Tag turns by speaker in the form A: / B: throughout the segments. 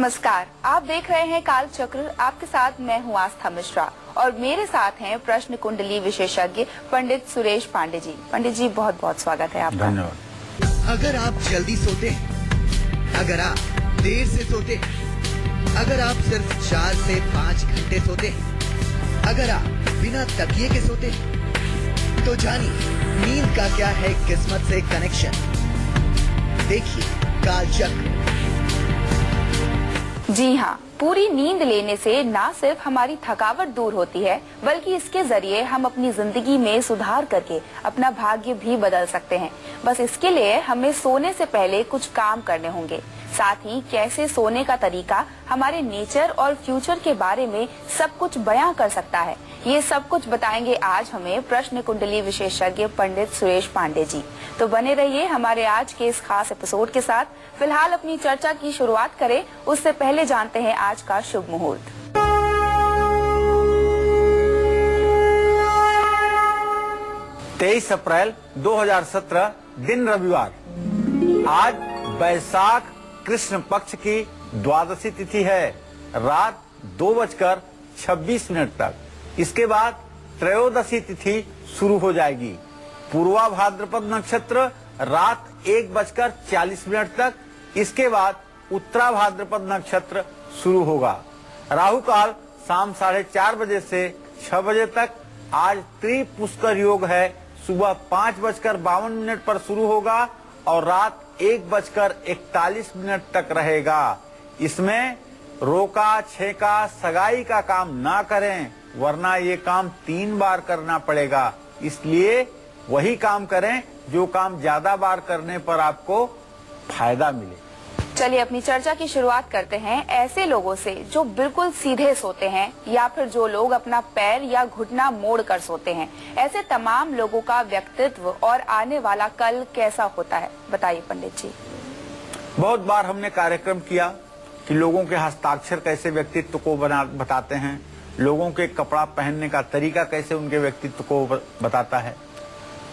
A: नमस्कार, आप देख रहे हैं काल चक्र। आपके साथ मैं हूं आस्था मिश्रा और मेरे साथ हैं प्रश्न कुंडली विशेषज्ञ पंडित सुरेश पांडे जी। पंडित जी, बहुत बहुत स्वागत है आपका।
B: धन्यवाद। अगर आप जल्दी सोते हैं, अगर आप देर से सोते हैं, अगर आप सिर्फ 4 से 5 घंटे सोते हैं, अगर आप बिना तकिए के सोते हैं, तो जानिए नींद का क्या है किस्मत से कनेक्शन। देखिए काल चक्र।
A: जी हाँ, पूरी नींद लेने से न सिर्फ हमारी थकावट दूर होती है, बल्कि इसके जरिए हम अपनी जिंदगी में सुधार करके अपना भाग्य भी बदल सकते हैं। बस इसके लिए हमें सोने से पहले कुछ काम करने होंगे। साथ ही कैसे सोने का तरीका हमारे नेचर और फ्यूचर के बारे में सब कुछ बयां कर सकता है, ये सब कुछ बताएंगे आज हमें प्रश्न कुंडली विशेषज्ञ पंडित सुरेश पांडे जी। तो बने रहिए हमारे आज के इस खास एपिसोड के साथ। फिलहाल अपनी चर्चा की शुरुआत करें, उससे पहले जानते हैं आज का शुभ मुहूर्त।
C: 23 अप्रैल 2017 दिन रविवार। आज बैसाख कृष्ण पक्ष की द्वादशी तिथि है, रात 2:26 तक। इसके बाद त्रयोदशी तिथि शुरू हो जाएगी। पूर्वा भाद्रपद नक्षत्र रात 1:40 तक। इसके बाद उत्तरा भाद्रपद नक्षत्र शुरू होगा। राहु काल शाम 4:30 बजे से 6 बजे तक। आज त्रिपुष्कर योग है, सुबह 5:52 पर शुरू होगा और रात 1:41 तक रहेगा। इसमें रोका छेका सगाई का काम ना करें, वरना ये काम 3 बार करना पड़ेगा। इसलिए वही काम करें जो काम ज्यादा बार करने पर आपको फायदा मिले।
A: चलिए अपनी चर्चा की शुरुआत करते हैं ऐसे लोगों से जो बिल्कुल सीधे सोते हैं, या फिर जो लोग अपना पैर या घुटना मोड़ कर सोते हैं। ऐसे तमाम लोगों का व्यक्तित्व और आने वाला कल कैसा होता है, बताइए पंडित जी।
C: बहुत बार हमने कार्यक्रम किया कि लोगों के हस्ताक्षर कैसे व्यक्तित्व को बताते हैं, लोगों के कपड़ा पहनने का तरीका कैसे उनके व्यक्तित्व को बताता है,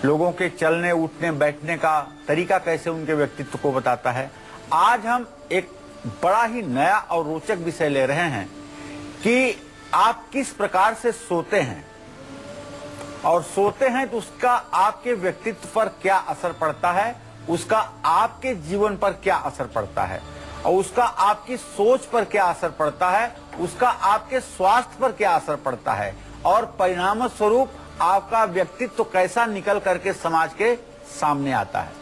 C: लोगों के चलने उठने बैठने का तरीका कैसे उनके व्यक्तित्व को बताता है। आज हम एक बड़ा ही नया और रोचक विषय ले रहे हैं कि आप किस प्रकार से सोते हैं, और सोते हैं तो उसका आपके व्यक्तित्व पर क्या असर पड़ता है, उसका आपके जीवन पर क्या असर पड़ता है, और उसका आपकी सोच पर क्या असर पड़ता है, उसका आपके स्वास्थ्य पर क्या असर पड़ता है, और परिणाम स्वरूप आपका व्यक्तित्व कैसा निकल करके समाज के सामने आता है।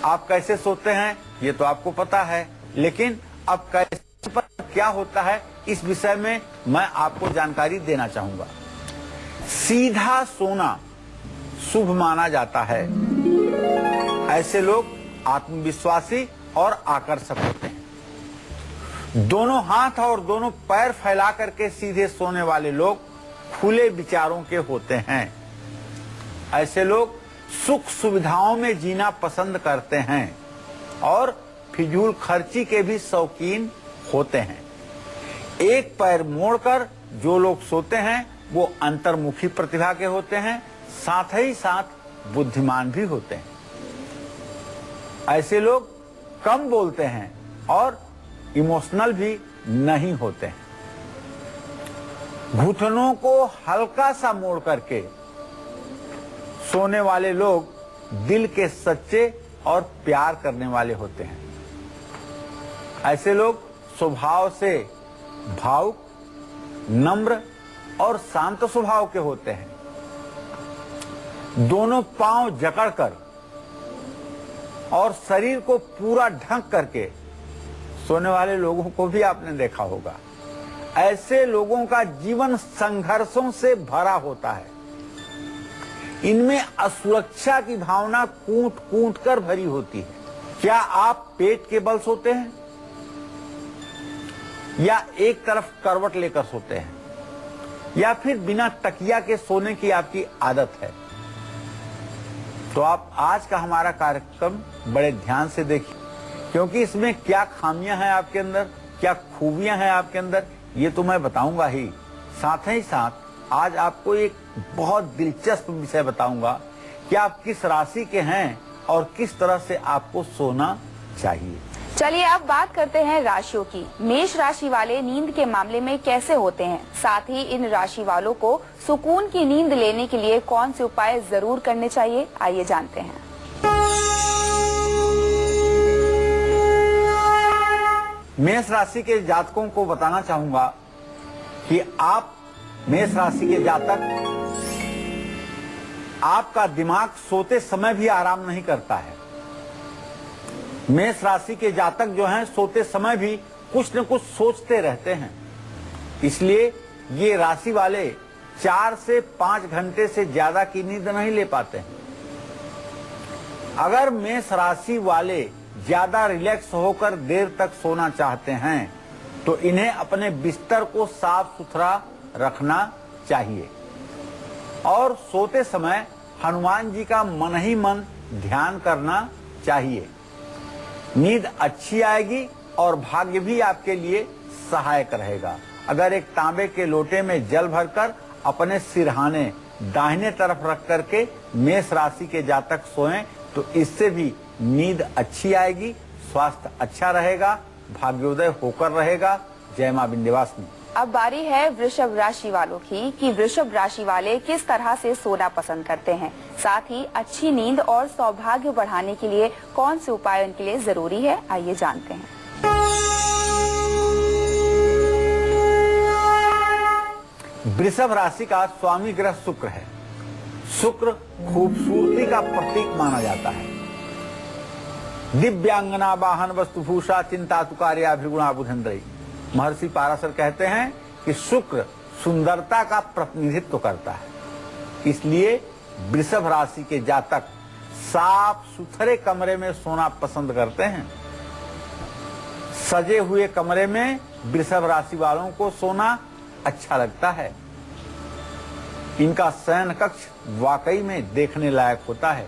C: आप कैसे सोते हैं ये तो आपको पता है, लेकिन अब कैसे पर क्या होता है इस विषय में मैं आपको जानकारी देना चाहूंगा। सीधा सोना शुभ माना जाता है। ऐसे लोग आत्मविश्वासी और आकर्षक होते हैं। दोनों हाथ और दोनों पैर फैला करके सीधे सोने वाले लोग खुले विचारों के होते हैं। ऐसे लोग सुख सुविधाओं में जीना पसंद करते हैं और फिजूल खर्ची के भी शौकीन होते हैं। एक पैर मोड़कर जो लोग सोते हैं वो अंतर्मुखी प्रतिभा के होते हैं, साथ ही साथ बुद्धिमान भी होते हैं। ऐसे लोग कम बोलते हैं और इमोशनल भी नहीं होते हैं। घुटनों को हल्का सा मोड़ करके सोने वाले लोग दिल के सच्चे और प्यार करने वाले होते हैं। ऐसे लोग स्वभाव से भावुक, नम्र और शांत स्वभाव के होते हैं। दोनों पांव जकड़कर और शरीर को पूरा ढक करके सोने वाले लोगों को भी आपने देखा होगा। ऐसे लोगों का जीवन संघर्षों से भरा होता है। इनमें असुरक्षा की भावना कूट कूट कर भरी होती है। क्या आप पेट के बल सोते हैं या एक तरफ करवट लेकर सोते हैं, या फिर बिना तकिया के सोने की आपकी आदत है? तो आप आज का हमारा कार्यक्रम बड़े ध्यान से देखिए, क्योंकि इसमें क्या खामियां हैं आपके अंदर, क्या खूबियां हैं आपके अंदर, ये तो मैं बताऊंगा ही। साथ ही साथ आज आपको एक बहुत दिलचस्प विषय बताऊंगा कि आप किस राशि के हैं और किस तरह से आपको सोना चाहिए।
A: चलिए अब बात करते हैं राशियों की। मेष राशि वाले नींद के मामले में कैसे होते हैं, साथ ही इन राशि वालों को सुकून की नींद लेने के लिए कौन से उपाय जरूर करने चाहिए, आइए जानते हैं।
C: मेष राशि के जातकों को बताना चाहूंगा कि आप मेष राशि के जातक, आपका दिमाग सोते समय भी आराम नहीं करता है। मेष राशि के जातक जो हैं सोते समय भी कुछ न कुछ सोचते रहते हैं, इसलिए ये राशि वाले 4 से 5 घंटे से ज्यादा की नींद नहीं ले पाते हैं। अगर मेष राशि वाले ज्यादा रिलैक्स होकर देर तक सोना चाहते हैं तो इन्हें अपने बिस्तर को साफ सुथरा रखना चाहिए और सोते समय हनुमान जी का मन ही मन ध्यान करना चाहिए। नींद अच्छी आएगी और भाग्य भी आपके लिए सहायक रहेगा। अगर एक तांबे के लोटे में जल भरकर अपने सिरहाने दाहिने तरफ रख करके मेष राशि के जातक सोएं तो इससे भी नींद अच्छी आएगी, स्वास्थ्य अच्छा रहेगा, भाग्योदय होकर रहेगा। जय मां विंध्यवासिनी।
A: अब बारी है वृषभ राशि वालों की कि वृषभ राशि वाले किस तरह से सोना पसंद करते हैं, साथ ही अच्छी नींद और सौभाग्य बढ़ाने के लिए कौन से उपाय उनके लिए जरूरी है, आइए जानते हैं।
C: वृषभ राशि का स्वामी ग्रह शुक्र है। शुक्र खूबसूरती का प्रतीक माना जाता है। दिव्यांगना वाहन वस्तुभूषा चिंता तुकार्या भृगुणा बुधेन्द्रई। महर्षि पाराशर कहते हैं कि शुक्र सुंदरता का प्रतिनिधित्व करता है, इसलिए वृषभ राशि के जातक साफ सुथरे कमरे में सोना पसंद करते हैं। सजे हुए कमरे में वृषभ राशि वालों को सोना अच्छा लगता है। इनका शयन कक्ष वाकई में देखने लायक होता है।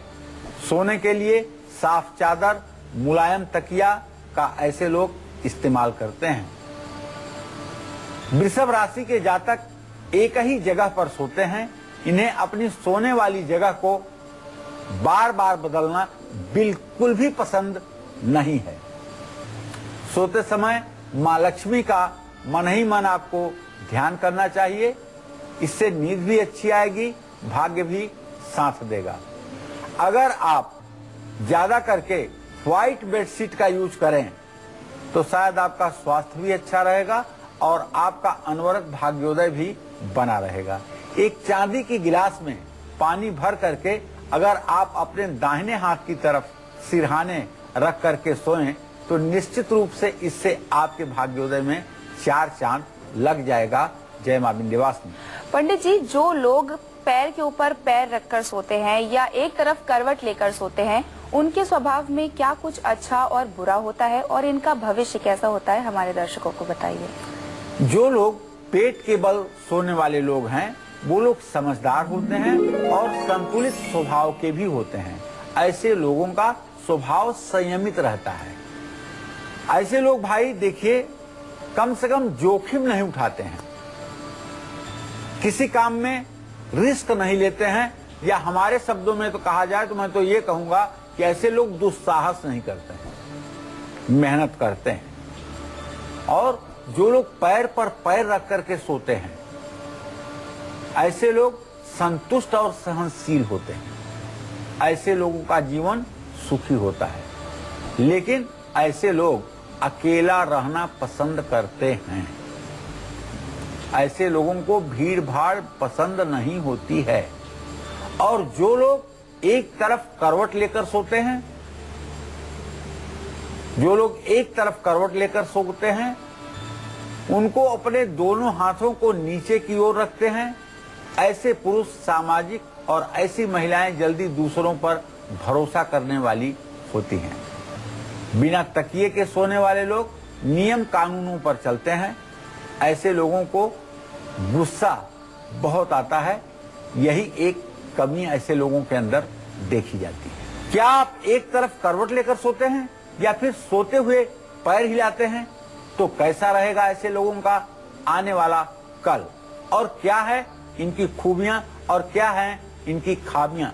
C: सोने के लिए साफ चादर, मुलायम तकिया का ऐसे लोग इस्तेमाल करते हैं। वृषभ राशि के जातक एक ही जगह पर सोते हैं। इन्हें अपनी सोने वाली जगह को बार बार बदलना बिल्कुल भी पसंद नहीं है। सोते समय मां लक्ष्मी का मन ही मन आपको ध्यान करना चाहिए, इससे नींद भी अच्छी आएगी, भाग्य भी साथ देगा। अगर आप ज्यादा करके व्हाइट बेडशीट का यूज करें तो शायद आपका स्वास्थ्य भी अच्छा रहेगा और आपका अनवरत भाग्योदय भी बना रहेगा। एक चांदी की गिलास में पानी भर करके अगर आप अपने दाहिने हाथ की तरफ सिरहाने रख करके सोएं तो निश्चित रूप से इससे आपके भाग्योदय में 4 चांद लग जाएगा। जय मां विंध्यवासिनी।
A: पंडित जी, जो लोग पैर के ऊपर पैर रखकर सोते हैं या एक तरफ करवट लेकर सोते हैं, उनके स्वभाव में क्या कुछ अच्छा और बुरा होता है और इनका भविष्य कैसा होता है, हमारे दर्शकों को बताइए।
C: जो लोग पेट के बल सोने वाले लोग हैं वो लोग समझदार होते हैं और संतुलित स्वभाव के भी होते हैं। ऐसे लोगों का स्वभाव संयमित रहता है। ऐसे लोग भाई देखिए कम से कम जोखिम नहीं उठाते हैं, किसी काम में रिस्क नहीं लेते हैं, या हमारे शब्दों में तो कहा जाए तो मैं तो ये कहूंगा कि ऐसे लोग दुस्साहस नहीं करते हैं, मेहनत करते हैं। और जो लोग पैर पर पैर रख करके सोते हैं ऐसे लोग संतुष्ट और सहनशील होते हैं। ऐसे लोगों का जीवन सुखी होता है, लेकिन ऐसे लोग अकेला रहना पसंद करते हैं। ऐसे लोगों को भीड़ भाड़ पसंद नहीं होती है। और जो लोग एक तरफ करवट लेकर सोते हैं, जो लोग एक तरफ करवट लेकर सोते हैं, उनको अपने दोनों हाथों को नीचे की ओर रखते हैं। ऐसे पुरुष सामाजिक और ऐसी महिलाएं जल्दी दूसरों पर भरोसा करने वाली होती हैं। बिना तकिए के सोने वाले लोग नियम कानूनों पर चलते हैं। ऐसे लोगों को गुस्सा बहुत आता है, यही एक कमी ऐसे लोगों के अंदर देखी जाती है। क्या आप एक तरफ करवट लेकर सोते हैं या फिर सोते हुए पैर हिलाते हैं? तो कैसा रहेगा ऐसे लोगों का आने वाला कल, और क्या है इनकी खूबियां और क्या है इनकी खामियां,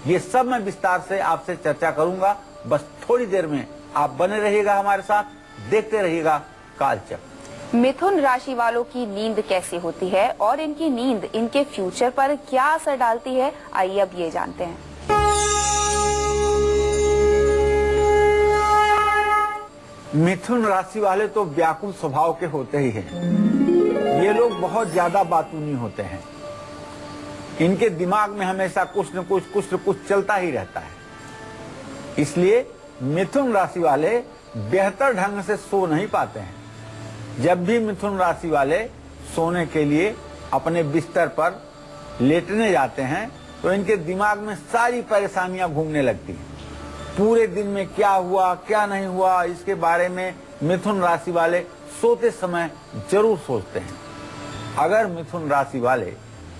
C: ये सब मैं विस्तार से आपसे चर्चा करूंगा। बस थोड़ी देर में आप बने रहिएगा हमारे साथ, देखते रहिएगा कालचक्र।
A: मिथुन राशि वालों की नींद कैसी होती है और इनकी नींद इनके फ्यूचर पर क्या असर डालती है, आइए अब ये जानते हैं।
C: मिथुन राशि वाले तो व्याकुल स्वभाव के होते ही हैं। ये लोग बहुत ज्यादा बातूनी होते हैं। इनके दिमाग में हमेशा कुछ न कुछ चलता ही रहता है। इसलिए मिथुन राशि वाले बेहतर ढंग से सो नहीं पाते हैं। जब भी मिथुन राशि वाले सोने के लिए अपने बिस्तर पर लेटने जाते हैं तो इनके दिमाग में सारी परेशानियां घूमने लगती हैं। पूरे दिन में क्या हुआ क्या नहीं हुआ, इसके बारे में मिथुन राशि वाले सोते समय जरूर सोचते हैं। अगर मिथुन राशि वाले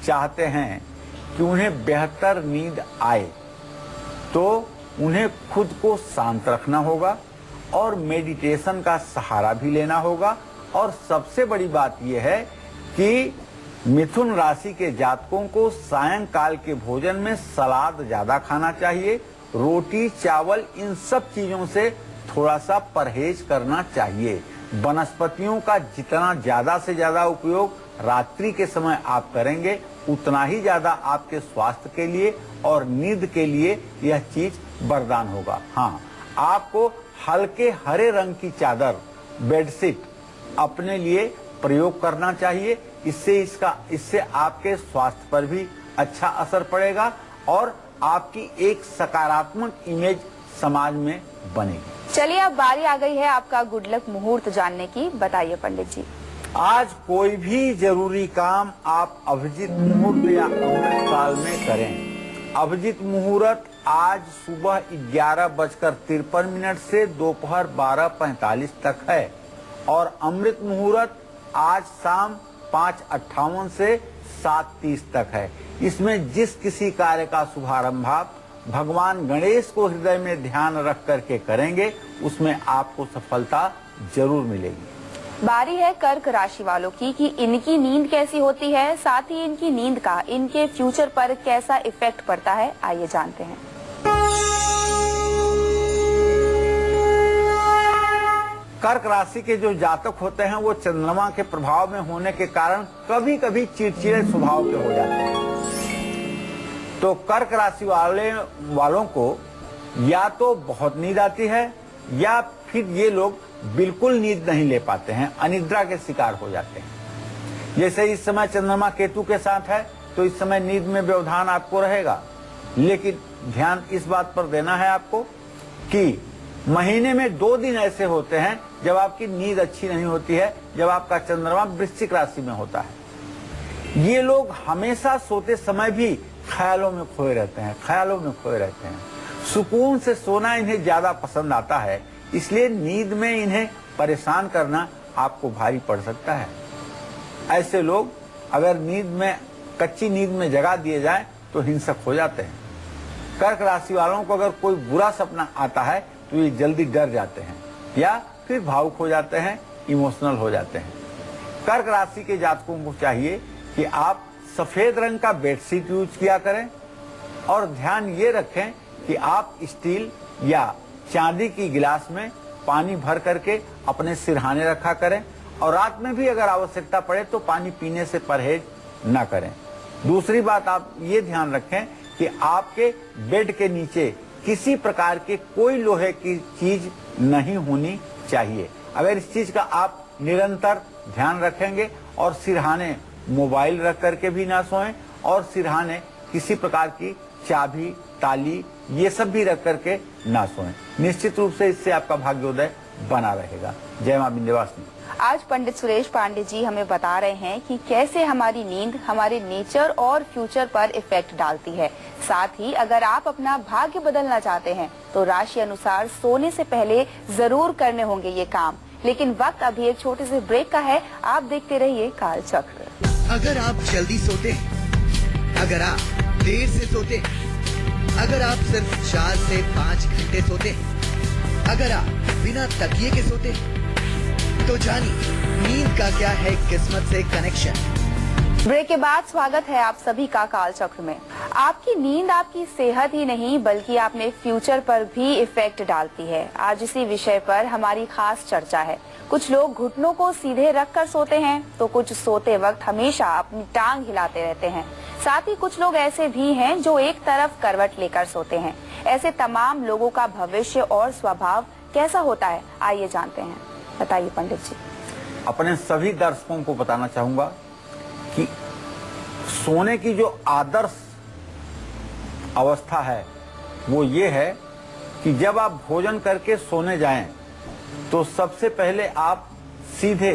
C: चाहते हैं कि उन्हें बेहतर नींद आए तो उन्हें खुद को शांत रखना होगा और मेडिटेशन का सहारा भी लेना होगा। और सबसे बड़ी बात यह है कि मिथुन राशि के जातकों को सायंकाल के भोजन में सलाद ज्यादा खाना चाहिए। रोटी चावल इन सब चीजों से थोड़ा सा परहेज करना चाहिए। वनस्पतियों का जितना ज्यादा से ज्यादा उपयोग रात्रि के समय आप करेंगे उतना ही ज्यादा आपके स्वास्थ्य के लिए और नींद के लिए यह चीज वरदान होगा। हाँ, आपको हल्के हरे रंग की चादर बेडशीट अपने लिए प्रयोग करना चाहिए। इससे आपके स्वास्थ्य पर भी अच्छा असर पड़ेगा और आपकी एक सकारात्मक इमेज समाज में बनेगी।
A: चलिए अब बारी आ गई है आपका गुड लक मुहूर्त जानने की, बताइए पंडित जी।
C: आज कोई भी जरूरी काम आप अभिजीत मुहूर्त या अमृत काल में करें। अभिजीत मुहूर्त आज सुबह 11:53 से दोपहर 12:45 तक है और अमृत मुहूर्त आज शाम 5:58 से 7:30 तक है। इसमें जिस किसी कार्य का शुभारंभ आप भगवान गणेश को हृदय में ध्यान रख करके करेंगे उसमें आपको सफलता जरूर मिलेगी।
A: बारी है कर्क राशि वालों की कि इनकी नींद कैसी होती है, साथ ही इनकी नींद का इनके फ्यूचर पर कैसा इफेक्ट पड़ता है, आइए जानते हैं।
C: कर्क राशि के जो जातक होते हैं वो चंद्रमा के प्रभाव में होने के कारण कभी कभी चिड़चिड़े स्वभाव के हो जाते हैं। तो कर्क राशि वालों को या तो बहुत नींद आती है या फिर ये लोग बिल्कुल नींद नहीं ले पाते हैं, अनिद्रा के शिकार हो जाते हैं। जैसे इस समय चंद्रमा केतु के साथ है तो इस समय नींद में व्यवधान आपको रहेगा, लेकिन ध्यान इस बात पर देना है आपको कि महीने में 2 दिन ऐसे होते हैं जब आपकी नींद अच्छी नहीं होती है, जब आपका चंद्रमा वृश्चिक राशि में होता है। ये लोग हमेशा सोते समय भी ख्यालों में खोए रहते हैं। सुकून से सोना इन्हें ज्यादा पसंद आता है, इसलिए नींद में इन्हें परेशान करना आपको भारी पड़ सकता है। ऐसे लोग अगर कच्ची नींद में जगा दिए जाए तो हिंसक हो जाते हैं। कर्क राशि वालों को अगर कोई बुरा सपना आता है तो ये जल्दी डर जाते हैं या फिर भावुक हो जाते हैं, इमोशनल हो जाते हैं। कर्क राशि के जातकों को चाहिए कि आप सफेद रंग का बेडशीट यूज किया करें और ध्यान ये रखें कि आप स्टील या चांदी की गिलास में पानी भर करके अपने सिरहाने रखा करें और रात में भी अगर आवश्यकता पड़े तो पानी पीने से परहेज न करें। दूसरी बात आप ये ध्यान रखें कि आपके बेड के नीचे किसी प्रकार के कोई लोहे की चीज नहीं होनी चाहिए। अगर इस चीज का आप निरंतर ध्यान रखेंगे और सिरहाने मोबाइल रख करके भी ना सोएं और सिरहाने किसी प्रकार की चाबी ताली ये सब भी रख करके ना सोएं, निश्चित रूप से इससे आपका भाग्योदय बना रहेगा। जय मां विंध्यवासिनी।
A: आज पंडित सुरेश पांडे जी हमें बता रहे हैं कि कैसे हमारी नींद हमारे नेचर और फ्यूचर पर इफेक्ट डालती है। साथ ही अगर आप अपना भाग्य बदलना चाहते हैं तो राशि अनुसार सोने से पहले जरूर करने होंगे ये काम। लेकिन वक्त अभी एक छोटे से ब्रेक का है, आप देखते रहिए कालचक्र।
B: अगर आप जल्दी सोते हैं, अगर आप देर से सोते हैं, अगर आप सिर्फ 4 से 5 घंटे सोते हैं, अगर आप बिना तकिए के सोते हैं, तो जानिए नींद का क्या है किस्मत से कनेक्शन।
A: ब्रेक के बाद स्वागत है आप सभी का काल चक्र में। आपकी नींद आपकी सेहत ही नहीं बल्कि अपने फ्यूचर पर भी इफेक्ट डालती है। आज इसी विषय पर हमारी खास चर्चा है। कुछ लोग घुटनों को सीधे रखकर सोते हैं तो कुछ सोते वक्त हमेशा अपनी टांग हिलाते रहते हैं। साथ ही कुछ लोग ऐसे भी हैं जो एक तरफ करवट लेकर सोते हैं। ऐसे तमाम लोगों का भविष्य और स्वभाव कैसा होता है, आइए जानते हैं। बताइए पंडित जी।
C: अपने सभी दर्शकों को बताना चाहूंगा कि सोने की जो आदर्श अवस्था है वो ये है कि जब आप भोजन करके सोने जाएं तो सबसे पहले आप सीधे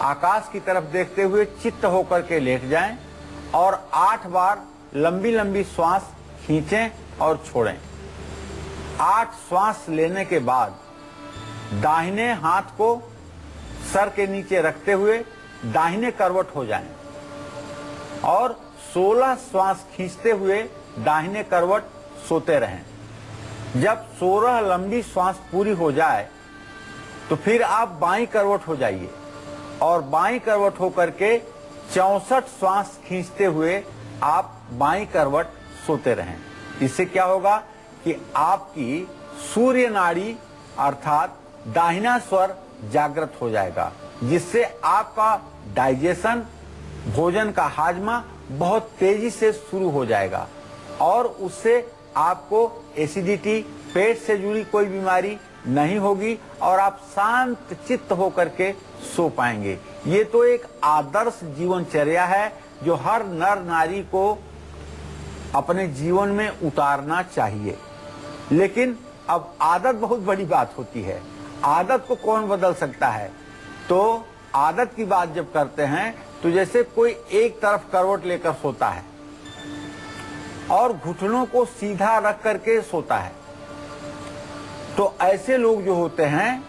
C: आकाश की तरफ देखते हुए चित्त होकर के लेट जाएं और 8 बार लंबी लंबी श्वास खींचें और छोड़ें। 8 श्वास लेने के बाद दाहिने हाथ को सर के नीचे रखते हुए दाहिने करवट हो जाएं और 16 श्वास खींचते हुए दाहिने करवट सोते रहें। जब 16 लंबी श्वास पूरी हो जाए तो फिर आप बाईं करवट हो जाइए और बाईं करवट होकर के 64 श्वास खींचते हुए आप बाईं करवट सोते रहें। इससे क्या होगा कि आपकी सूर्य नाड़ी अर्थात दाहिना स्वर जागृत हो जाएगा, जिससे आपका डाइजेशन, भोजन का हाजमा बहुत तेजी से शुरू हो जाएगा और उससे आपको एसिडिटी, पेट से जुड़ी कोई बीमारी नहीं होगी और आप शांत चित्त होकर के सो पाएंगे। ये तो एक आदर्श जीवनचर्या है जो हर नर नारी को अपने जीवन में उतारना चाहिए। लेकिन अब आदत बहुत बड़ी बात होती है। आदत को कौन बदल सकता है? तो आदत की बात जब करते हैं तो जैसे कोई एक तरफ करवट लेकर सोता है और घुटनों को सीधा रख करके सोता है, तो ऐसे लोग जो होते हैं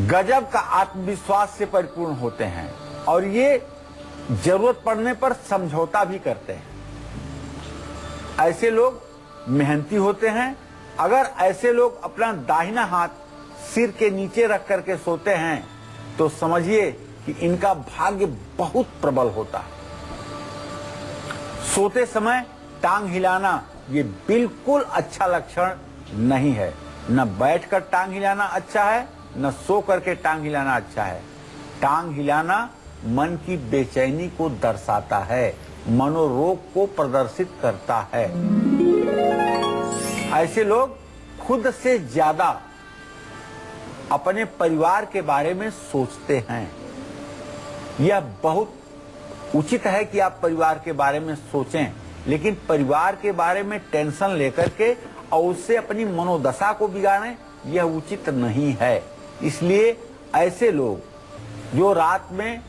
C: गजब का आत्मविश्वास से परिपूर्ण होते हैं और ये जरूरत पड़ने पर समझौता भी करते हैं। ऐसे लोग मेहनती होते हैं। अगर ऐसे लोग अपना दाहिना हाथ सिर के नीचे रख करके सोते हैं तो समझिए कि इनका भाग्य बहुत प्रबल होता है। सोते समय टांग हिलाना ये बिल्कुल अच्छा लक्षण नहीं है। न बैठकर टांग हिलाना अच्छा है, न सो करके टांग हिलाना अच्छा है। टांग हिलाना मन की बेचैनी को दर्शाता है, मनोरोग को प्रदर्शित करता है। ऐसे लोग खुद से ज्यादा अपने परिवार के बारे में सोचते हैं। यह बहुत उचित है कि आप परिवार के बारे में सोचें, लेकिन परिवार के बारे में टेंशन लेकर के और उससे अपनी मनोदशा को बिगाड़ें, यह उचित नहीं है। इसलिए ऐसे लोग जो रात में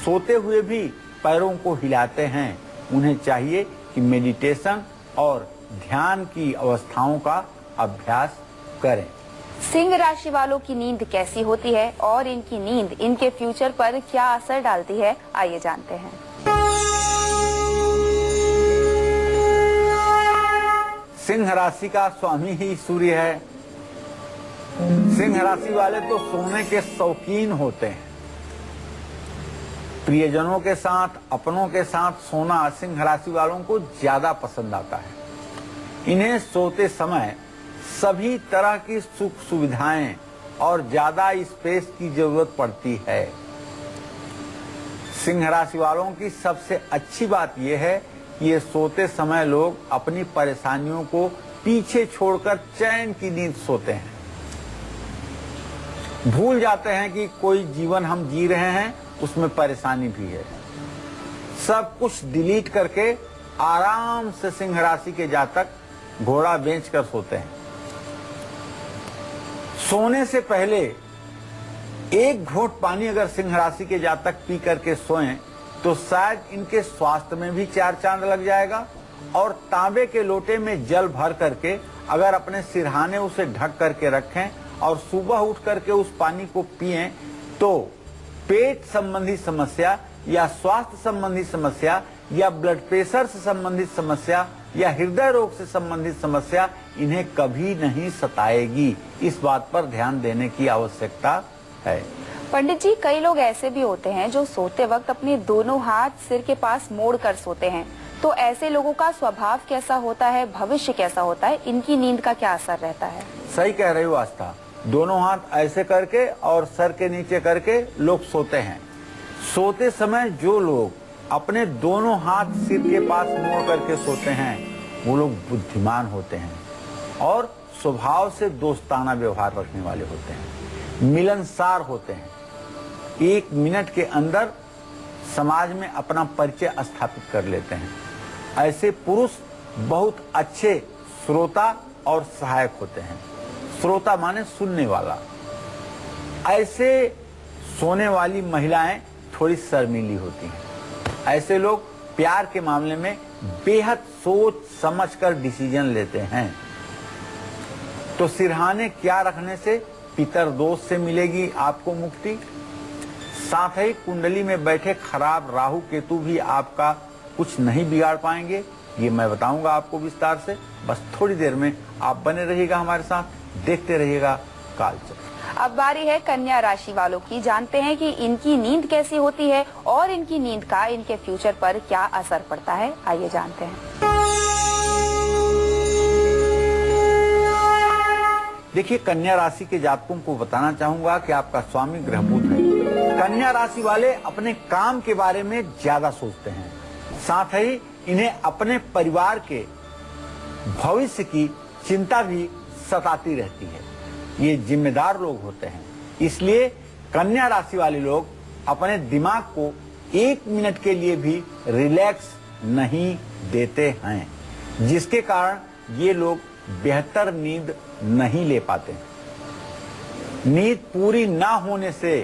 C: सोते हुए भी पैरों को हिलाते हैं, उन्हें चाहिए कि मेडिटेशन और ध्यान की अवस्थाओं का अभ्यास करें।
A: सिंह राशि वालों की नींद कैसी होती है और इनकी नींद इनके फ्यूचर पर क्या असर डालती है, आइए जानते हैं।
C: सिंह राशि का स्वामी ही सूर्य है। सिंह राशि वाले तो सोने के शौकीन होते हैं। प्रियजनों के साथ, अपनों के साथ सोना सिंह राशि वालों को ज्यादा पसंद आता है। इन्हें सोते समय सभी तरह की सुख सुविधाएं और ज्यादा स्पेस की जरूरत पड़ती है। सिंह राशि वालों की सबसे अच्छी बात यह है कि ये सोते समय लोग अपनी परेशानियों को पीछे छोड़कर चैन की नींद सोते हैं। भूल जाते हैं कि कोई जीवन हम जी रहे हैं, उसमें परेशानी भी है। सब कुछ डिलीट करके आराम से सिंह राशि के जातक घोड़ा बेचकर सोते हैं। सोने से पहले एक घोंट पानी अगर सिंह राशि के जातक पी करके सोएं तो शायद इनके स्वास्थ्य में भी 4 चांद लग जाएगा। और तांबे के लोटे में जल भर करके अगर अपने सिरहाने उसे ढक करके रखें और सुबह उठ करके उस पानी को पिएं तो पेट संबंधी समस्या या स्वास्थ्य संबंधी समस्या या ब्लड प्रेशर से संबंधित समस्या या हृदय रोग से संबंधित समस्या इन्हें कभी नहीं सताएगी। इस बात पर ध्यान देने की आवश्यकता है।
A: पंडित जी, कई लोग ऐसे भी होते हैं जो सोते वक्त अपने दोनों हाथ सिर के पास मोड़ कर सोते हैं। तो ऐसे लोगों का स्वभाव कैसा होता है, भविष्य कैसा होता है, इनकी नींद का क्या असर रहता है?
C: सही कह रही हो आस्था। दोनों हाथ ऐसे करके और सर के नीचे करके लोग सोते हैं। सोते समय जो लोग अपने दोनों हाथ सिर के पास मोड़ करके सोते हैं वो लोग बुद्धिमान होते हैं और स्वभाव से दोस्ताना व्यवहार रखने वाले होते हैं, मिलनसार होते हैं। 1 मिनट के अंदर समाज में अपना परिचय स्थापित कर लेते हैं। ऐसे पुरुष बहुत अच्छे श्रोता और सहायक होते हैं। श्रोता माने सुनने वाला। ऐसे सोने वाली महिलाएं थोड़ी शर्मीली होती हैं। ऐसे लोग प्यार के मामले में बेहद सोच समझकर डिसीजन लेते हैं। तो सिरहाने क्या रखने से पितर दोष से मिलेगी आपको मुक्ति। साथ ही कुंडली में बैठे खराब राहु केतु भी आपका कुछ नहीं बिगाड़ पाएंगे। ये मैं बताऊंगा आपको विस्तार से। बस थोड़ी देर में आप बने रहिएगा हमारे साथ, देखते रहिएगा कालचक्र।
A: अब बारी है कन्या राशि वालों की। जानते हैं कि इनकी नींद कैसी होती है और इनकी नींद का इनके फ्यूचर पर क्या असर पड़ता है। आइए जानते हैं।
C: देखिए, कन्या राशि के जातकों को बताना चाहूंगा कि आपका स्वामी ग्रहबुध है। कन्या राशि वाले अपने काम के बारे में ज्यादा सोचते हैं। साथ ही इन्हें अपने परिवार के भविष्य की चिंता भी सताती रहती है। ये जिम्मेदार लोग होते हैं, इसलिए कन्या राशि वाले लोग अपने दिमाग को 1 मिनट के लिए भी रिलैक्स नहीं देते हैं, जिसके कारण ये लोग बेहतर नींद नहीं ले पाते। नींद पूरी ना होने से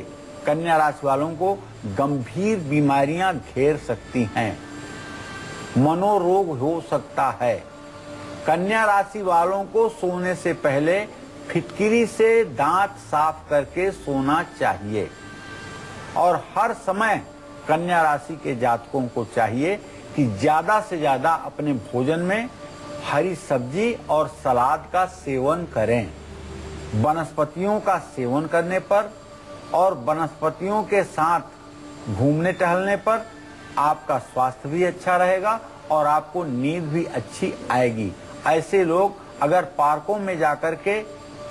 C: कन्या राशि वालों को गंभीर बीमारियां घेर सकती हैं, मनोरोग हो सकता है। कन्या राशि वालों को सोने से पहले फिटकिरी से दांत साफ करके सोना चाहिए और हर समय कन्या राशि के जातकों को चाहिए कि ज्यादा से ज्यादा अपने भोजन में हरी सब्जी और सलाद का सेवन करें। वनस्पतियों का सेवन करने पर और वनस्पतियों के साथ घूमने टहलने पर आपका स्वास्थ्य भी अच्छा रहेगा और आपको नींद भी अच्छी आएगी। ऐसे लोग अगर पार्कों में जाकर के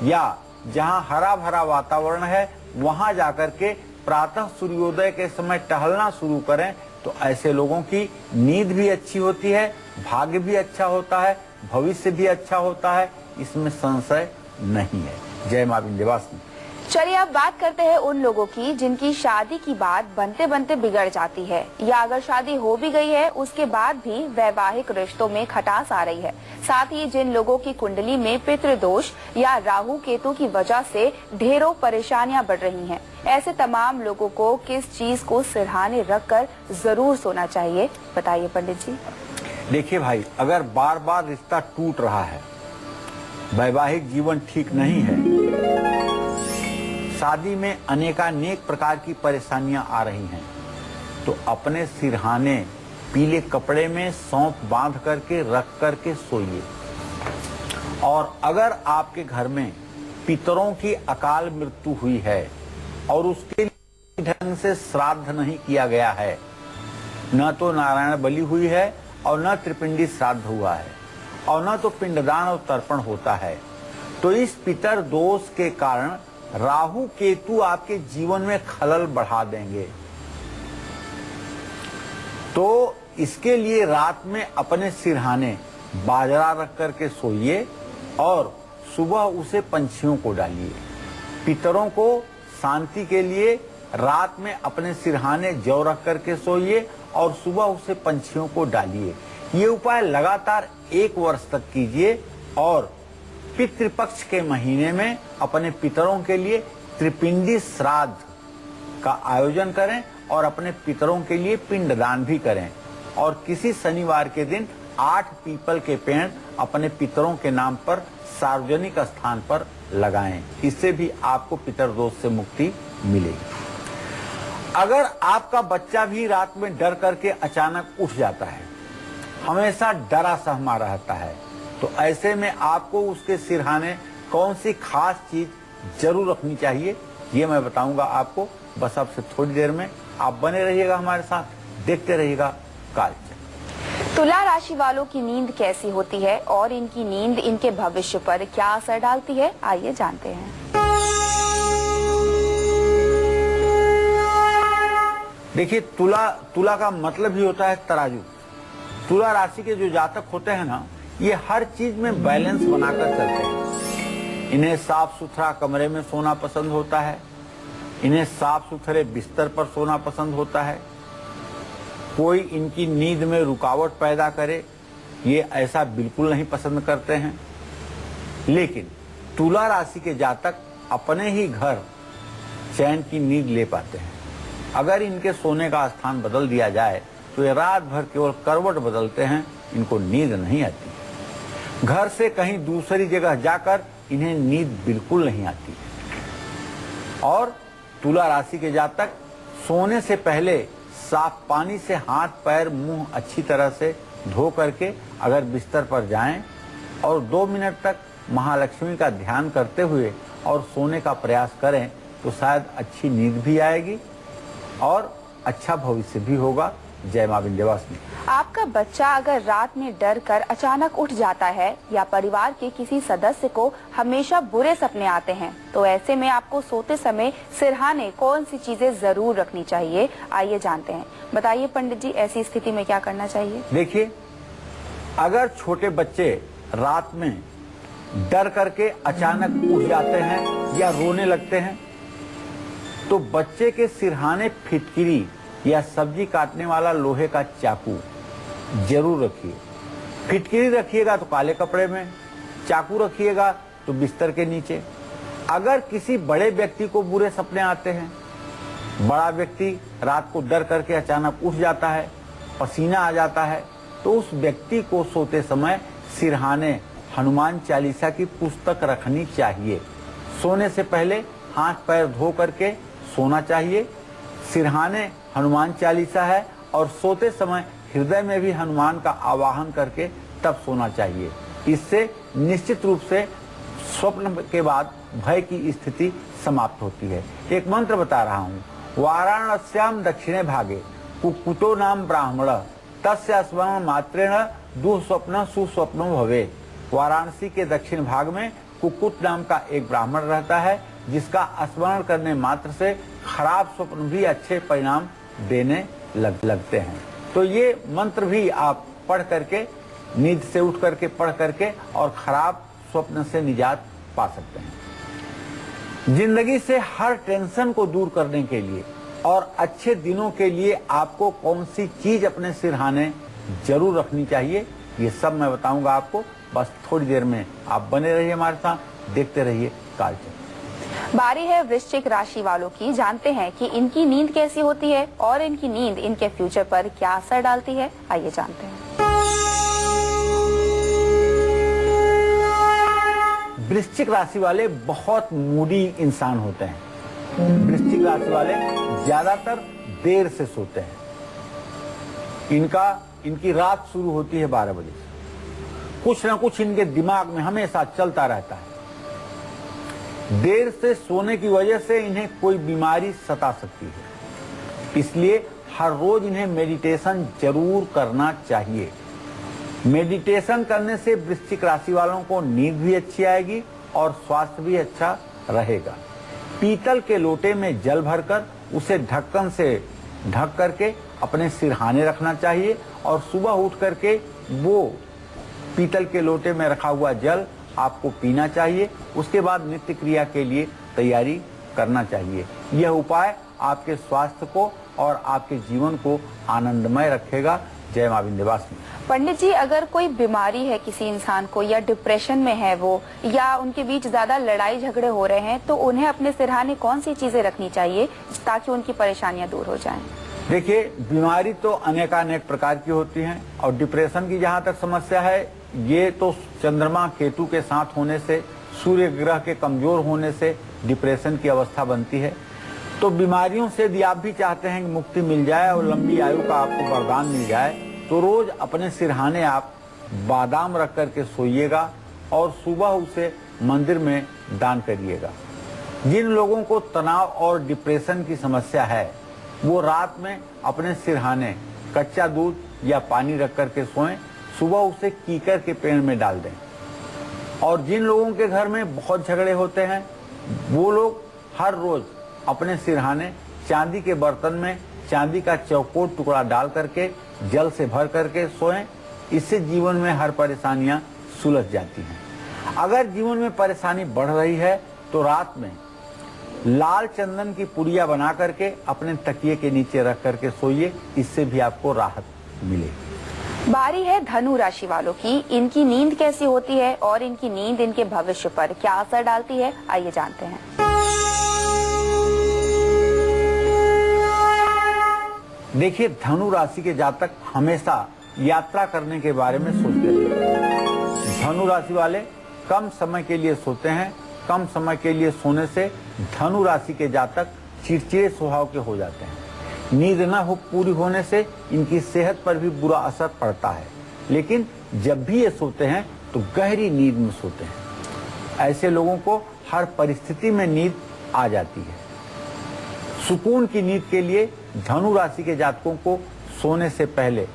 C: या जहां हरा भरा वातावरण है वहां जाकर के प्रातः सूर्योदय के समय टहलना शुरू करें तो ऐसे लोगों की नींद भी अच्छी होती है, भाग्य भी अच्छा होता है, भविष्य भी अच्छा होता है। इसमें संशय नहीं है। जय मां विंध्यवासिनी।
A: चलिए अब बात करते हैं उन लोगों की जिनकी शादी की बात बनते बनते बिगड़ जाती है या अगर शादी हो भी गई है उसके बाद भी वैवाहिक रिश्तों में खटास आ रही है। साथ ही जिन लोगों की कुंडली में पितृदोष या राहु केतु की वजह से ढेरों परेशानियां बढ़ रही हैं, ऐसे तमाम लोगों को किस चीज को सिरहाने रखकर जरूर सोना चाहिए, बताइए पंडित जी।
C: देखिए भाई, अगर बार बार रिश्ता टूट रहा है, वैवाहिक जीवन ठीक नहीं है, शादी में अनेकानेक प्रकार की परेशानियां आ रही हैं, तो अपने सिरहाने पीले कपड़े में सौंफ बांध करके रख करके सोइए। और अगर आपके घर में पितरों की अकाल मृत्यु हुई है और उसके लिए ढंग से श्राद्ध नहीं किया गया है, न तो नारायण बलि हुई है और न त्रिपिंडी श्राद्ध हुआ है और न तो पिंडदान और तर्पण होता है, तो इस पितर दोष के कारण राहु केतु आपके जीवन में खलल बढ़ा देंगे। तो इसके लिए रात में अपने सिरहाने बाजरा रख करके सोइए और सुबह उसे पंछियों को डालिए। पितरों को शांति के लिए रात में अपने सिरहाने जौ रख करके सोइए और सुबह उसे पंछियों को डालिए। ये उपाय लगातार 1 वर्ष तक कीजिए और पितृपक्ष के महीने में अपने पितरों के लिए त्रिपिंडी श्राद्ध का आयोजन करें और अपने पितरों के लिए पिंडदान भी करें। और किसी शनिवार के दिन 8 पीपल के पेड़ अपने पितरों के नाम पर सार्वजनिक स्थान पर लगाएं। इससे भी आपको पितर दोष से मुक्ति मिलेगी। अगर आपका बच्चा भी रात में डर करके अचानक उठ जाता है, हमेशा डरा सहमा रहता है, तो ऐसे में आपको उसके सिरहाने कौन सी खास चीज जरूर रखनी चाहिए, ये मैं बताऊंगा आपको। बस अब से थोड़ी देर में आप बने रहिएगा हमारे साथ, देखते रहिएगा कालचक्र।
A: तुला राशि वालों की नींद कैसी होती है और इनकी नींद इनके भविष्य पर क्या असर डालती है, आइए जानते हैं।
C: देखिए, तुला का मतलब ही होता है तराजू। तुला राशि के जो जातक होते हैं ना, ये हर चीज में बैलेंस बनाकर चलते हैं। इन्हें साफ सुथरा कमरे में सोना पसंद होता है, इन्हें साफ सुथरे बिस्तर पर सोना पसंद होता है। कोई इनकी नींद में रुकावट पैदा करे, ये ऐसा बिल्कुल नहीं पसंद करते हैं। लेकिन तुला राशि के जातक अपने ही घर चैन की नींद ले पाते हैं। अगर इनके सोने का स्थान बदल दिया जाए तो ये रात भर केवल करवट बदलते हैं, इनको नींद नहीं आती। घर से कहीं दूसरी जगह जाकर इन्हें नींद बिल्कुल नहीं आती। और तुला राशि के जातक सोने से पहले साफ पानी से हाथ पैर मुंह अच्छी तरह से धो करके अगर बिस्तर पर जाएं और 2 मिनट तक महालक्ष्मी का ध्यान करते हुए और सोने का प्रयास करें तो शायद अच्छी नींद भी आएगी और अच्छा भविष्य भी होगा। जय मां विंध्यवासिनी।
A: आपका बच्चा अगर रात में डर कर अचानक उठ जाता है या परिवार के किसी सदस्य को हमेशा बुरे सपने आते हैं, तो ऐसे में आपको सोते समय सिरहाने कौन सी चीजें जरूर रखनी चाहिए, आइए जानते हैं। बताइए पंडित जी, ऐसी स्थिति में क्या करना चाहिए?
C: देखिए, अगर छोटे बच्चे रात में डर करके अचानक उठ जाते हैं या रोने लगते हैं तो बच्चे के सिरहाने फिटकिरी या सब्जी काटने वाला लोहे का चाकू जरूर रखिए। फिटकिरी रखिएगा तो काले कपड़े में, चाकू रखिएगा तो बिस्तर के नीचे। अगर किसी बड़े व्यक्ति को बुरे सपने आते हैं, बड़ा व्यक्ति रात को डर करके अचानक उठ जाता है, पसीना आ जाता है, तो उस व्यक्ति को सोते समय सिरहाने हनुमान चालीसा की पुस्तक रखनी चाहिए। सोने से पहले हाथ पैर धो करके सोना चाहिए। सिरहाने हनुमान चालीसा है और सोते समय हृदय में भी हनुमान का आवाहन करके तब सोना चाहिए। इससे निश्चित रूप से स्वप्न के बाद भय की स्थिति समाप्त होती है। एक मंत्र बता रहा हूँ। वाराणस्याम दक्षिणे भागे कुक्कुटो नाम ब्राह्मण तस्य स्मरण मात्रेण दुःस्वप्न सुस्वप्नो भवे। वाराणसी के दक्षिण भाग में कुक्कुट नाम का एक ब्राह्मण रहता है, जिसका स्मरण करने मात्र से खराब स्वप्न भी अच्छे परिणाम देने लगते हैं। तो ये मंत्र भी आप पढ़ करके, नींद से उठ करके पढ़ करके और खराब स्वप्न से निजात पा सकते हैं। जिंदगी से हर टेंशन को दूर करने के लिए और अच्छे दिनों के लिए आपको कौन सी चीज अपने सिरहाने जरूर रखनी चाहिए, ये सब मैं बताऊंगा आपको। बस थोड़ी देर में आप बने रहिए हमारे साथ, देखते रहिए कालचक्र।
A: बारी है वृश्चिक राशि वालों की। जानते हैं कि इनकी नींद कैसी होती है और इनकी नींद इनके फ्यूचर पर क्या असर डालती है, आइए जानते हैं।
C: वृश्चिक राशि वाले बहुत मूडी इंसान होते हैं। वृश्चिक राशि वाले ज्यादातर देर से सोते हैं। इनकी रात शुरू होती है 12 बजे से। कुछ ना कुछ इनके दिमाग में हमेशा चलता रहता है। देर से सोने की वजह से इन्हें कोई बीमारी सता सकती है, इसलिए हर रोज इन्हें मेडिटेशन जरूर करना चाहिए। मेडिटेशन करने से वृश्चिक राशि वालों को नींद भी अच्छी आएगी और स्वास्थ्य भी अच्छा रहेगा। पीतल के लोटे में जल भरकर उसे ढक्कन से ढक करके अपने सिरहाने रखना चाहिए और सुबह उठ करके वो पीतल के लोटे में रखा हुआ जल आपको पीना चाहिए। उसके बाद नित्य क्रिया के लिए तैयारी करना चाहिए। यह उपाय आपके स्वास्थ्य को और आपके जीवन को आनंदमय रखेगा। जय मां विंध्यवासिनी।
A: पंडित जी, अगर कोई बीमारी है किसी इंसान को या डिप्रेशन में है वो, या उनके बीच ज्यादा लड़ाई झगड़े हो रहे हैं, तो उन्हें अपने सिरहाने कौन सी चीजें रखनी चाहिए ताकि उनकी परेशानियां दूर हो जाएं?
C: देखिए, बीमारी तो अनेकानेक प्रकार की होती हैं और डिप्रेशन की जहाँ तक समस्या है, ये तो चंद्रमा केतु के साथ होने से, सूर्य ग्रह के कमजोर होने से डिप्रेशन की अवस्था बनती है। तो बीमारियों से यदि आप भी चाहते हैं कि मुक्ति मिल जाए और लंबी आयु का आपको वरदान मिल जाए, तो रोज अपने सिरहाने आप बादाम रख करके सोइएगा और सुबह उसे मंदिर में दान करिएगा। जिन लोगों को तनाव और डिप्रेशन की समस्या है वो रात में अपने सिरहाने कच्चा दूध या पानी रख करके सोएं, सुबह उसे कीकर के पेड़ में डाल दें। और जिन लोगों के घर में बहुत झगड़े होते हैं वो लोग हर रोज अपने सिरहाने चांदी के बर्तन में चांदी का चौकोर टुकड़ा डाल करके जल से भर करके सोएं। इससे जीवन में हर परेशानियां सुलझ जाती हैं। अगर जीवन में परेशानी बढ़ रही है तो रात में लाल चंदन की पुड़िया बना करके अपने तकिए के नीचे रख करके सोइए, इससे भी आपको राहत मिलेगी।
A: बारी है धनु राशि वालों की। इनकी नींद कैसी होती है और इनकी नींद इनके भविष्य पर क्या असर डालती है, आइए जानते हैं।
C: देखिए, धनु राशि के जातक हमेशा यात्रा करने के बारे में सोचते हैं। धनु राशि वाले कम समय के लिए सोते हैं। कम समय के लिए सोने से धनु राशि के जातक चिड़चिड़े स्वभाव के हो जाते हैं। नींद न हो पूरी होने से इनकी सेहत पर भी बुरा असर पड़ता है। लेकिन जब भी ये सोते हैं तो गहरी नींद में सोते हैं। ऐसे लोगों को हर परिस्थिति में नींद आ जाती है। सुकून की नींद के लिए धनु राशि के जातकों को सोने से पहले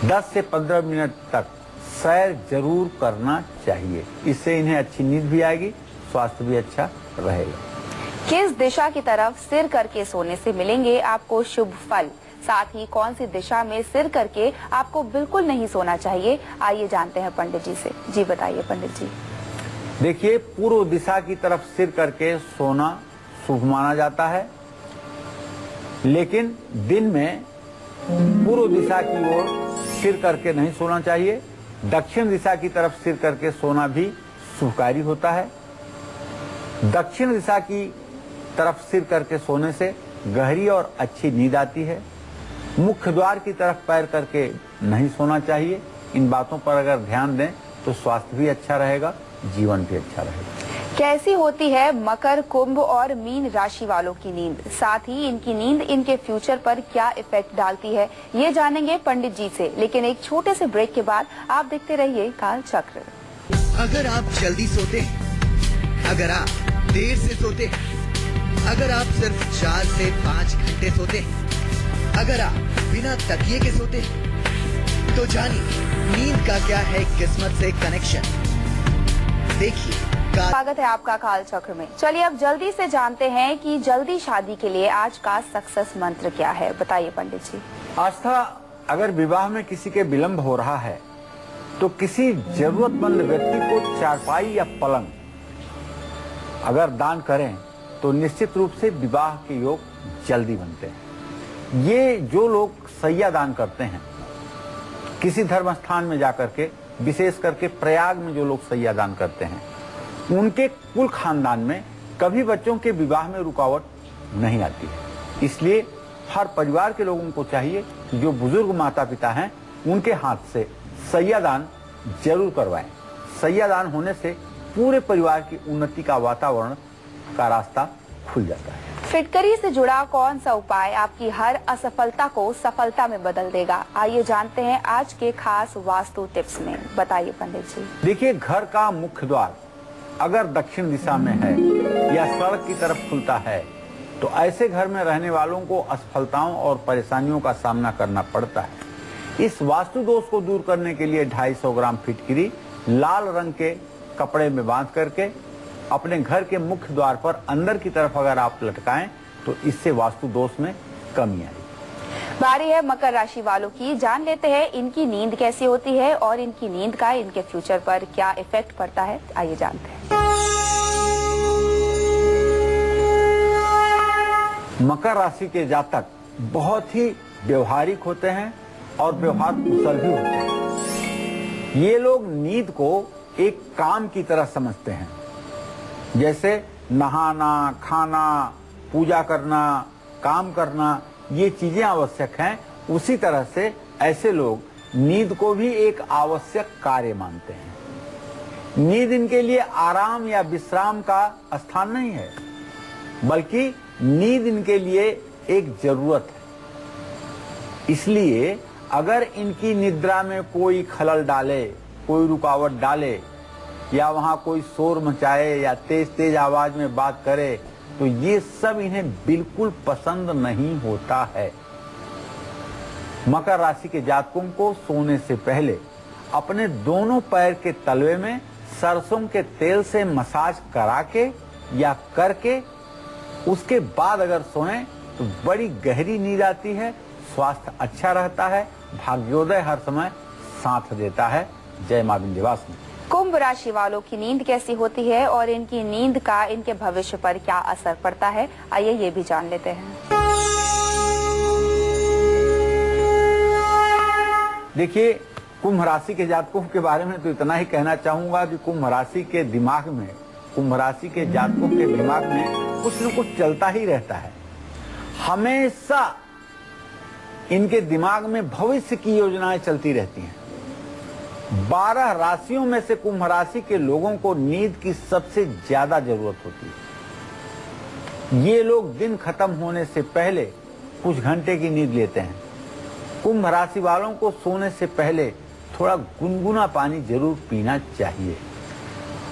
C: 10 से 15 मिनट तक सैर जरूर करना चाहिए। इससे इन्हें अच्छी नींद भी आएगी, स्वास्थ्य भी अच्छा रहेगा।
A: किस दिशा की तरफ सिर करके सोने से मिलेंगे आपको शुभ फल, साथ ही कौन सी दिशा में सिर करके आपको बिल्कुल नहीं सोना चाहिए, आइए जानते हैं पंडित जी से। जी बताइए पंडित जी।
C: देखिए, पूर्व दिशा की तरफ सिर करके सोना शुभ माना जाता है, लेकिन दिन में पूर्व दिशा की ओर सिर करके नहीं सोना चाहिए। दक्षिण दिशा की तरफ सिर करके सोना भी शुभकारी होता है। दक्षिण दिशा की तरफ सिर करके सोने से गहरी और अच्छी नींद आती है। मुख्य द्वार की तरफ पैर करके नहीं सोना चाहिए। इन बातों पर अगर ध्यान दें तो स्वास्थ्य भी अच्छा रहेगा, जीवन भी अच्छा रहेगा।
A: कैसी होती है मकर, कुंभ और मीन राशि वालों की नींद, साथ ही इनकी नींद इनके फ्यूचर पर क्या इफेक्ट डालती है, ये जानेंगे पंडित जी से। लेकिन एक छोटे से ब्रेक के बाद आप देखते रहिए काल चक्र।
B: अगर आप जल्दी सोते हैं, अगर आप देर से सोते हैं, अगर आप सिर्फ 4 से 5 घंटे सोते हैं, अगर आप बिना तकिए के सोते हैं, तो जानिए नींद का क्या है किस्मत से कनेक्शन। देखिए,
A: स्वागत है आपका काल चक्र में। चलिए अब जल्दी से जानते हैं कि जल्दी शादी के लिए आज का सक्सेस मंत्र क्या है, बताइए पंडित जी।
C: आस्था, अगर विवाह में किसी के विलंब हो रहा है तो किसी जरूरतमंद व्यक्ति को चारपाई या पलंग अगर दान करें तो निश्चित रूप से विवाह के योग जल्दी बनते हैं। ये जो लोग सैया दान करते हैं किसी धर्म स्थान में जाकर के, विशेष करके प्रयाग में जो लोग सैया दान करते हैं, उनके कुल खानदान में कभी बच्चों के विवाह में रुकावट नहीं आती है। इसलिए हर परिवार के लोगों को चाहिए कि जो बुजुर्ग माता पिता हैं उनके हाथ से सैयादान जरूर करवाएं। सैयादान होने से पूरे परिवार की उन्नति का वातावरण का रास्ता खुल जाता है।
A: फिटकरी से जुड़ा कौन सा उपाय आपकी हर असफलता को सफलता में बदल देगा, आइए जानते हैं आज के खास वास्तु टिप्स में, बताइए पंडित जी।
C: देखिए, घर का मुख्य द्वार अगर दक्षिण दिशा में है या सड़क की तरफ खुलता है तो ऐसे घर में रहने वालों को असफलताओं और परेशानियों का सामना करना पड़ता है। इस वास्तु दोष को दूर करने के लिए 250 ग्राम फिटकरी लाल रंग के कपड़े में बांध करके अपने घर के मुख्य द्वार पर अंदर की तरफ अगर आप लटकाएं तो इससे वास्तु दोष में कमी आएगी।
A: बारी है मकर राशि वालों की। जान लेते हैं इनकी नींद कैसी होती है और इनकी नींद का इनके फ्यूचर पर क्या इफेक्ट पड़ता है, आइए जानते हैं।
C: मकर राशि के जातक बहुत ही व्यवहारिक होते हैं और व्यवहार कुशल भी होते हैं। ये लोग नींद को एक काम की तरह समझते हैं। जैसे नहाना, खाना, पूजा करना, काम करना, ये चीजें आवश्यक हैं, उसी तरह से ऐसे लोग नींद को भी एक आवश्यक कार्य मानते हैं। नींद इनके लिए आराम या विश्राम का स्थान नहीं है, बल्कि नींद इनके लिए एक जरूरत है। इसलिए अगर इनकी निद्रा में कोई खलल डाले, कोई रुकावट डाले या वहाँ कोई शोर मचाए या तेज तेज आवाज में बात करे, तो ये सब इन्हें बिल्कुल पसंद नहीं होता है। मकर राशि के जातकों को सोने से पहले अपने दोनों पैर के तलवे में सरसों के तेल से मसाज करा के या करके उसके बाद अगर सोएं तो बड़ी गहरी नींद आती है, स्वास्थ्य अच्छा रहता है, भाग्योदय हर समय साथ देता है। जय मां विंध्यवासिनी।
A: कुंभ राशि वालों की नींद कैसी होती है और इनकी नींद का इनके भविष्य पर क्या असर पड़ता है, आइए ये भी जान लेते हैं।
C: देखिए, कुंभ राशि के जातकों के बारे में तो इतना ही कहना चाहूंगा कि कुंभ राशि के दिमाग में, कुंभ राशि के जातकों के दिमाग में कुछ न कुछ चलता ही रहता है। हमेशा इनके दिमाग में भविष्य की योजनाएं चलती रहती हैं। 12 राशियों में से कुंभ राशि के लोगों को नींद की सबसे ज्यादा जरूरत होती है। ये लोग दिन खत्म होने से पहले कुछ घंटे की नींद लेते हैं। कुंभ राशि वालों को सोने से पहले थोड़ा गुनगुना पानी जरूर पीना चाहिए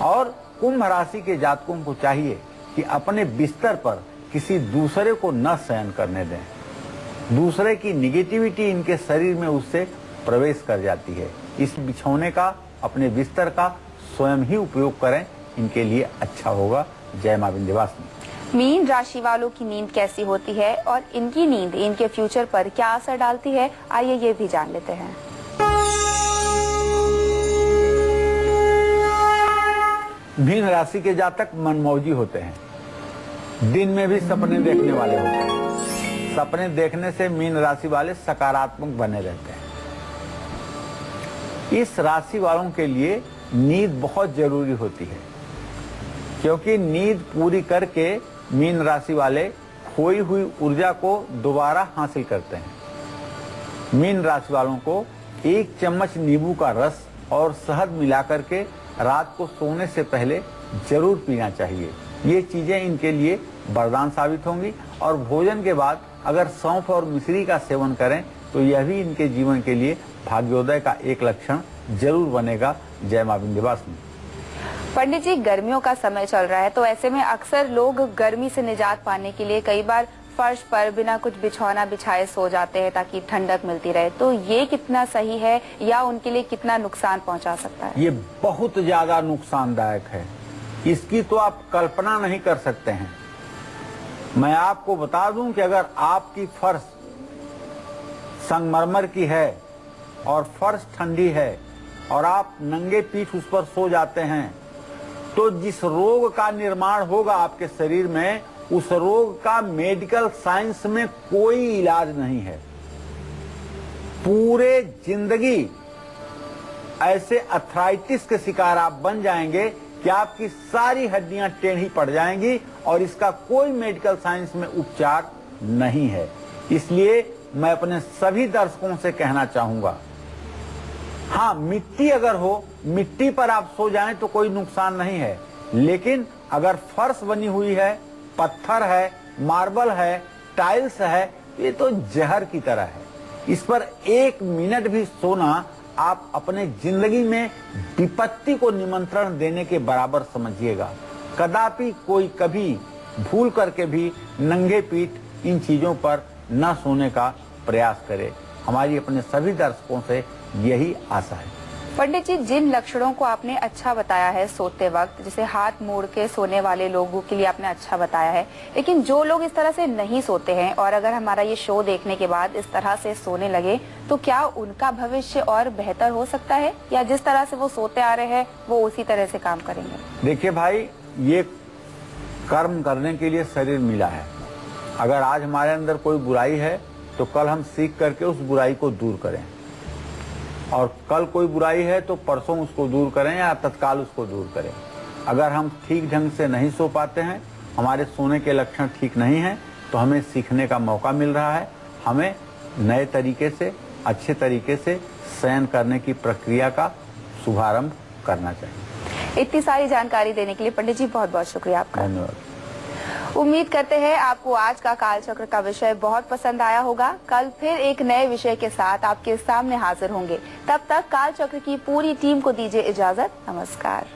C: और कुंभ राशि के जातकों को चाहिए कि अपने बिस्तर पर किसी दूसरे को न शयन करने दें। दूसरे की निगेटिविटी इनके शरीर में उससे प्रवेश कर जाती है। इस बिछौने का, अपने बिस्तर का स्वयं ही उपयोग करें, इनके लिए अच्छा होगा। जय मां विंध्यवासिनी।
A: मीन राशि वालों की नींद कैसी होती है और इनकी नींद इनके फ्यूचर पर क्या असर डालती है, आइए ये भी जान लेते हैं।
C: मीन राशि के जातक मनमौजी होते हैं, दिन में भी सपने देखने वाले होते हैं। सपने देखने से मीन राशि वाले सकारात्मक बने रहते हैं। इस राशि वालों के लिए नींद बहुत जरूरी होती है, क्योंकि नींद पूरी करके मीन राशि वाले खोई हुई ऊर्जा को दोबारा हासिल करते हैं। मीन राशि वालों को 1 चम्मच नींबू का रस और शहद मिलाकर के रात को सोने से पहले जरूर पीना चाहिए। ये चीजें इनके लिए वरदान साबित होंगी और भोजन के बाद अगर सौंफ और मिश्री का सेवन करें तो यह भी इनके जीवन के लिए भाग्योदय का एक लक्षण जरूर बनेगा। जय मां विंध्यवासिनी।
A: पंडित जी, गर्मियों का समय चल रहा है, तो ऐसे में अक्सर लोग गर्मी से निजात पाने के लिए कई बार फर्श पर बिना कुछ बिछौना बिछाए सो जाते हैं ताकि ठंडक मिलती रहे। तो ये कितना सही है या उनके लिए कितना नुकसान पहुंचा सकता है?
C: ये बहुत ज्यादा नुकसानदायक है, इसकी तो आप कल्पना नहीं कर सकते हैं। मैं आपको बता दूं कि अगर आपकी फर्श संगमरमर की है और फर्श ठंडी है और आप नंगे पीठ उस पर सो जाते हैं, तो जिस रोग का निर्माण होगा आपके शरीर में, उस रोग का मेडिकल साइंस में कोई इलाज नहीं है। पूरे जिंदगी ऐसे अर्थराइटिस के शिकार आप बन जाएंगे कि आपकी सारी हड्डियां टेढ़ी पड़ जाएंगी और इसका कोई मेडिकल साइंस में उपचार नहीं है। इसलिए मैं अपने सभी दर्शकों से कहना चाहूंगा, हाँ, मिट्टी अगर हो, मिट्टी पर आप सो जाएं तो कोई नुकसान नहीं है, लेकिन अगर फर्श बनी हुई है, पत्थर है, मार्बल है, टाइल्स है, ये तो जहर की तरह है। इस पर 1 मिनट भी सोना आप अपने जिंदगी में विपत्ति को निमंत्रण देने के बराबर समझिएगा। कदापि कोई कभी भूल करके भी नंगे पीठ इन चीजों पर न सोने का प्रयास करे। हमारी अपने सभी दर्शकों से यही आशा है।
A: पंडित जी, जिन लक्षणों को आपने अच्छा बताया है सोते वक्त, जैसे हाथ मोड़ के सोने वाले लोगों के लिए आपने अच्छा बताया है, लेकिन जो लोग इस तरह से नहीं सोते हैं और अगर हमारा ये शो देखने के बाद इस तरह से सोने लगे, तो क्या उनका भविष्य और बेहतर हो सकता है या जिस तरह से वो सोते आ रहे हैं वो उसी तरह से काम करेंगे?
C: देखिए भाई, ये कर्म करने के लिए शरीर मिला है। अगर आज हमारे अंदर कोई बुराई है तो कल हम सीख करके उस बुराई को दूर करें, और कल कोई बुराई है तो परसों उसको दूर करें या तत्काल उसको दूर करें। अगर हम ठीक ढंग से नहीं सो पाते हैं, हमारे सोने के लक्षण ठीक नहीं हैं, तो हमें सीखने का मौका मिल रहा है। हमें नए तरीके से, अच्छे तरीके से शयन करने की प्रक्रिया का शुभारंभ करना चाहिए।
A: इतनी सारी जानकारी देने के लिए पंडित जी बहुत बहुत शुक्रिया आपका।
C: धन्यवाद।
A: उम्मीद करते हैं आपको आज का कालचक्र का विषय बहुत पसंद आया होगा। कल फिर एक नए विषय के साथ आपके सामने हाजिर होंगे। तब तक कालचक्र की पूरी टीम को दीजिए इजाजत। नमस्कार।